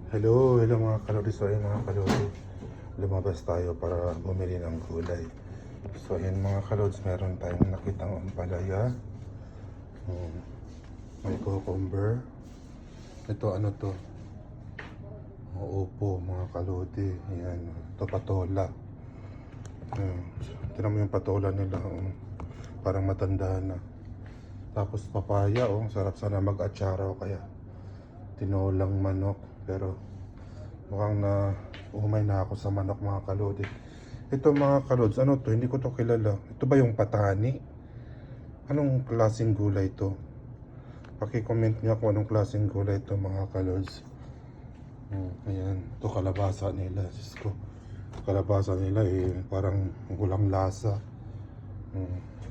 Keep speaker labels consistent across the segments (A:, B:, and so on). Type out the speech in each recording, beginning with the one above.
A: Hello mga kalori. So ayun mga kalori, lumabas tayo para bumili ng gulay. So ayun mga kalods, meron tayong nakitang ampalaya. May cucumber. Ito ano to? Upo mga kalodi. Ayan, ito patola. Tignan mo yung patola nila. Parang matanda na. Tapos papaya, sarap sana mag-atsara o kaya tinolang manok. Pero mukhang na umay na ako sa manok mga kalodi. Ito mga kalods, ano to? Hindi ko to kilala. Ito ba yung patani? Anong klaseng gulay to? Paki-comment niya kung anong klaseng gulay to mga kalods. Ayan, ito kalabasa nila. Diyos ko, kalabasa nila parang walang lasa.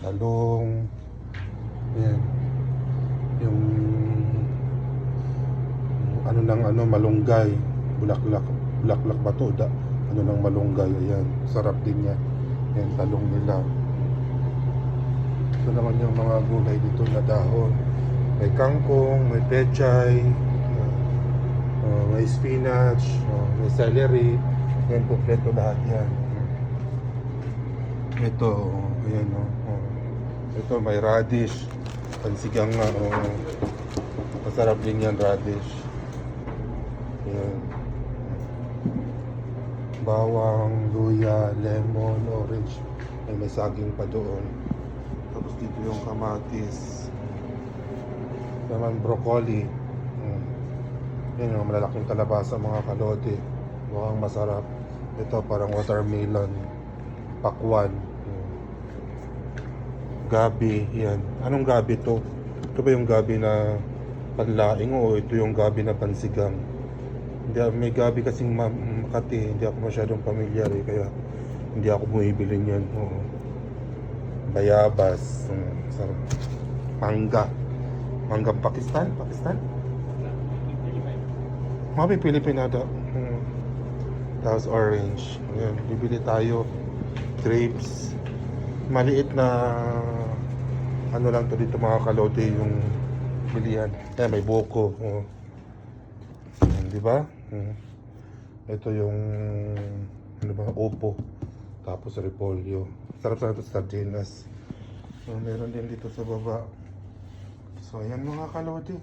A: Talong. Ayan. Yung ano ng malunggay, bulaklak ba to? Ano ng malunggay, ayan, sarap din yan. Ayan, talong nila. Ito naman yung mga gulay dito na dahon. May kangkong, may pechay, may spinach, may celery. Yan, kompleto lahat yan. Ito, ayan ito may radish, pansigang nga, masarap din yan, radish. Ayan. Bawang, luya, lemon, orange. May saging pa doon. Tapos dito yung kamatis. Naman broccoli. Yan yung malalaking kalabasa mga kalodi. Mukhang masarap. Ito parang watermelon. Pakwan. Gabi. Yan. Anong gabi to? Ito ba yung gabi na panlaing o ito yung gabi na pansigang? May gabi kasing Makati, hindi ako masyadong pamilyar kaya hindi ako bumibili niyan. Bayabas, manggang Pakistan. Mga Pilipinada. Tapos orange. Ayan, bibili tayo. Grapes. Maliit na ano lang to dito mga kalote yung bilihan. Ayan, may buko. Ayan, di ba? Ito yung ano ba, upo. Tapos repolyo. Sarap ito sa sardinas. Meron din dito sa baba. So ayan mga kalodi.